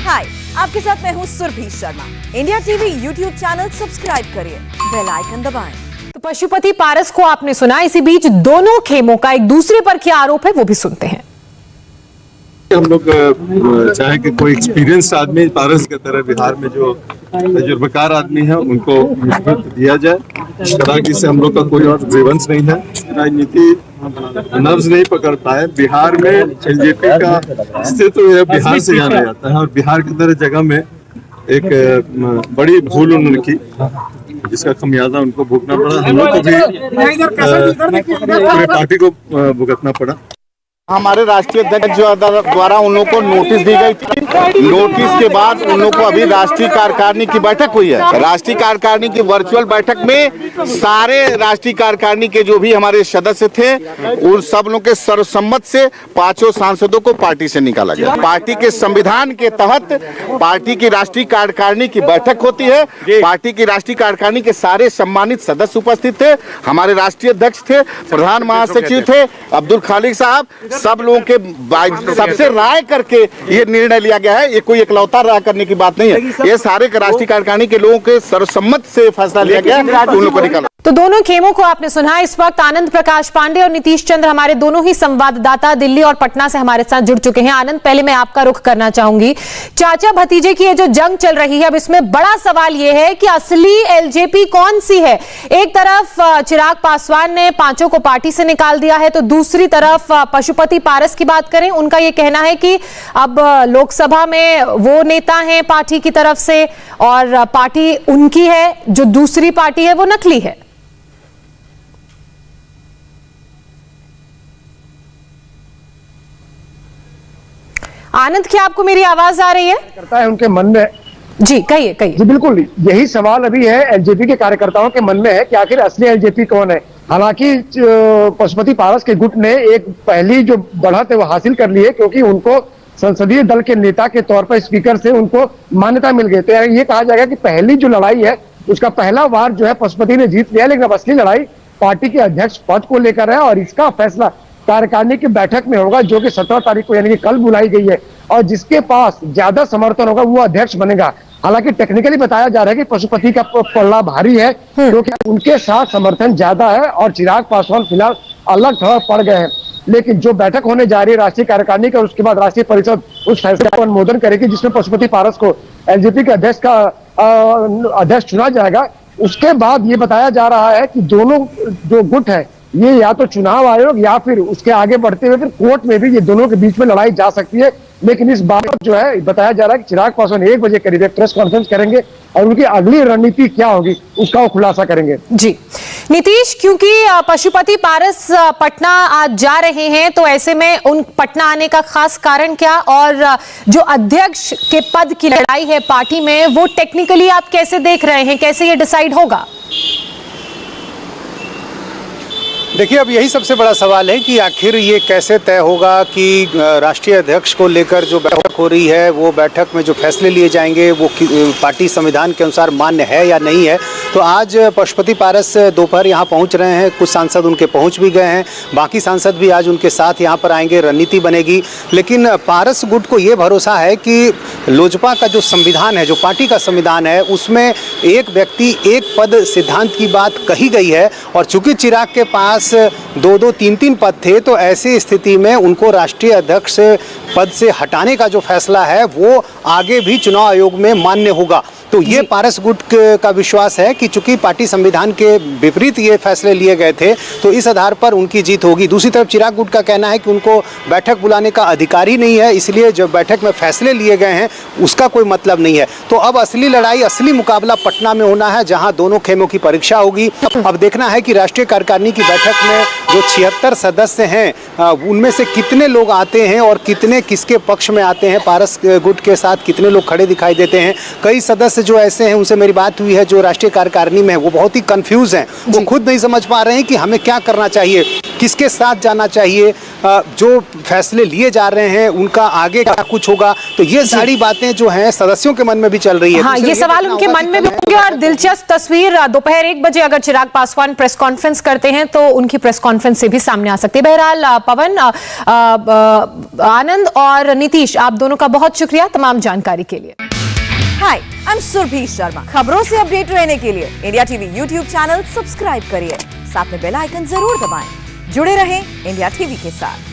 हाय, आपके साथ मैं हूँ Surabhi Sharma. India TV YouTube channel subscribe करिए, बेल आइकन दबाएं। तो पशुपति पारस को आपने सुना। इसी बीच दोनों खेमों का एक दूसरे पर क्या आरोप है वो भी सुनते हैं। हम लोग चाहे कि कोई एक्सपीरियंस आदमी पारस की तरह बिहार में जो तजुर्बेकार आदमी है उनको नेतृत्व दिया जाए। हालांकि इससे हम लोग का कोई और ग्रीवेंस नहीं है। राजनीति नब्ज नहीं पकड़ पाए। बिहार में एलजेपी का अस्तित्व बिहार से जाना जाता है और बिहार की तरह जगह में एक बड़ी भूल उन्होंने की जिसका खमियाजा उनको भुगतना पड़ा। हम लोग को भी पूरे पार्टी को भुगतना पड़ा। हमारे राष्ट्रीय अध्यक्ष द्वारा उन लोगों को नोटिस दी गई थी। नोटिस के बाद उन लोगों को अभी राष्ट्रीय कार्यकारिणी की बैठक हुई है। राष्ट्रीय कार्यकारिणी की वर्चुअल बैठक में सारे राष्ट्रीय कार्यकारिणी के जो भी हमारे सदस्य थे उन सब लोगों के सर्वसम्मत से 5 सांसदों को पार्टी से निकाला गया। पार्टी के संविधान के तहत पार्टी की राष्ट्रीय कार्यकारिणी की बैठक होती है। पार्टी की राष्ट्रीय कार्यकारिणी के सारे सम्मानित सदस्य उपस्थित थे। हमारे राष्ट्रीय अध्यक्ष थे, प्रधान महासचिव थे अब्दुल खालिक साहब, सब लोगों के सबसे राय करके ये निर्णय लिया गया है। ये कोई इकलौता राय करने की बात नहीं है। ये सारे राष्ट्रीय कार्यकारिणी के लोगों के सर्वसम्मत से फैसला लिया गया, उन लोगों को निकाला। तो दोनों खेमों को आपने सुना। इस वक्त आनंद प्रकाश पांडे और नीतीश चंद्र हमारे दोनों ही संवाददाता दिल्ली और पटना से हमारे साथ जुड़ चुके हैं। आनंद, पहले मैं आपका रुख करना चाहूंगी। चाचा भतीजे की ये जो जंग चल रही है, अब इसमें बड़ा सवाल ये है कि असली एलजेपी कौन सी है। एक तरफ चिराग पासवान ने 5 को पार्टी से निकाल दिया है, तो दूसरी तरफ पशुपति पारस की बात करें, उनका ये कहना है कि अब लोकसभा में वो नेता हैं पार्टी की तरफ से और पार्टी उनकी है, जो दूसरी पार्टी है वो नकली है। आनंद, क्या आपको मेरी आवाज आ रही है? करता है उनके मन में। जी कहिए कहिए। जी बिल्कुल, यही सवाल अभी है एलजेपी के कार्यकर्ताओं के मन में है कि आखिर असली एलजेपी कौन है। हालांकि पशुपति पारस के गुट ने एक पहली जो बढ़त है वो हासिल कर ली है, क्योंकि उनको संसदीय दल के नेता के तौर पर स्पीकर से उनको मान्यता मिल गई। तो ये कहा जाएगा कि पहली जो लड़ाई है उसका पहला वार जो है पशुपति ने जीत लिया। लेकिन अब असली लड़ाई पार्टी के अध्यक्ष पद को लेकर है और इसका फैसला कार्यकारिणी की बैठक में होगा, जो कि 17 तारीख को यानी कि कल बुलाई गई है। और जिसके पास ज्यादा समर्थन होगा वो अध्यक्ष बनेगा। हालांकि टेक्निकली बताया जा रहा है कि पशुपति का पल्ला भारी है, क्योंकि उनके साथ समर्थन ज्यादा है और चिराग पासवान फिलहाल अलग थलग पड़ गए हैं। लेकिन जो बैठक होने जा रही है राष्ट्रीय कार्यकारिणी का, उसके बाद राष्ट्रीय परिषद उस फैसले का अनुमोदन करेगी जिसमें पशुपति पारस को एलजेपी के अध्यक्ष का अध्यक्ष चुना जाएगा। उसके बाद ये बताया जा रहा है कि दोनों जो गुट है ये या तो चुनाव आयोग या फिर उसके आगे बढ़ते हुए फिर कोर्ट में भी ये दोनों के बीच में लड़ाई जा सकती है। लेकिन इस बात जो है बताया जा रहा है कि चिराग पासवान 1 बजे करीब एक प्रेस कॉन्फ्रेंस करेंगे और उनकी अगली रणनीति क्या होगी उसका वो खुलासा करेंगे। जी नीतीश, क्योंकि पशुपति पारस पटना आज जा रहे हैं, तो ऐसे में उन पटना आने का खास कारण क्या, और जो अध्यक्ष के पद की लड़ाई है पार्टी में वो टेक्निकली आप कैसे देख रहे हैं, कैसे ये डिसाइड होगा? देखिए, अब यही सबसे बड़ा सवाल है कि आखिर ये कैसे तय होगा कि राष्ट्रीय अध्यक्ष को लेकर जो बैठक हो रही है वो बैठक में जो फैसले लिए जाएंगे वो पार्टी संविधान के अनुसार मान्य है या नहीं है। तो आज पशुपति पारस दोपहर यहाँ पहुँच रहे हैं, कुछ सांसद उनके पहुँच भी गए हैं, बाकी सांसद भी आज उनके साथ यहाँ पर आएंगे, रणनीति बनेगी। लेकिन पारस गुट को ये भरोसा है कि लोजपा का जो संविधान है, जो पार्टी का संविधान है, उसमें एक व्यक्ति एक पद सिद्धांत की बात कही गई है। और चूंकि चिराग के पास 2-2, 3-3 पद थे, तो ऐसी स्थिति में उनको राष्ट्रीय अध्यक्ष पद से हटाने का जो फैसला है वो आगे भी चुनाव आयोग में मान्य होगा। तो ये पारस गुट का विश्वास है कि चूंकि पार्टी संविधान के विपरीत ये फैसले लिए गए थे, तो इस आधार पर उनकी जीत होगी। दूसरी तरफ चिराग गुट का कहना है कि उनको बैठक बुलाने का अधिकार ही नहीं है, इसलिए जो बैठक में फैसले लिए गए हैं उसका कोई मतलब नहीं है। तो अब असली लड़ाई, असली मुकाबला पटना में होना है, जहां दोनों खेमों की परीक्षा होगी। अब देखना है कि राष्ट्रीय कार्यकारिणी की बैठक में जो 76 सदस्य हैं उनमें से कितने लोग आते हैं और कितने किसके पक्ष में आते हैं। पारस गुट के साथ कितने लोग खड़े दिखाई देते हैं। कई सदस्य जो ऐसे हैं, उनसे मेरी बात हुई है जो राष्ट्रीय कार्यकारिणी में है, वो बहुत ही कंफ्यूज हैं। वो खुद नहीं समझ पा रहे हैं कि हमें क्या करना चाहिए, किसके साथ जाना चाहिए, जो फैसले लिए जा रहे हैं उनका आगे क्या कुछ होगा, तो ये सारी बातें जो हैं सदस्यों के मन में भी चल रही है। हाँ, ये सवाल उनके मन में भी होंगे। और दिलचस्प तस्वीर दोपहर 1 बजे अगर चिराग पासवान प्रेस कॉन्फ्रेंस करते हैं तो उनकी प्रेस कॉन्फ्रेंस से भी सामने आ सकती है। बहरहाल पवन, आनंद और नीतीश, आप दोनों का बहुत शुक्रिया तमाम जानकारी के लिए। हाय, आई एम सुरभि शर्मा। खबरों से अपडेट रहने के लिए India TV YouTube channel subscribe करिए, साथ में बेल आइकन जरूर दबाएं। जुड़े रहें इंडिया टीवी के साथ।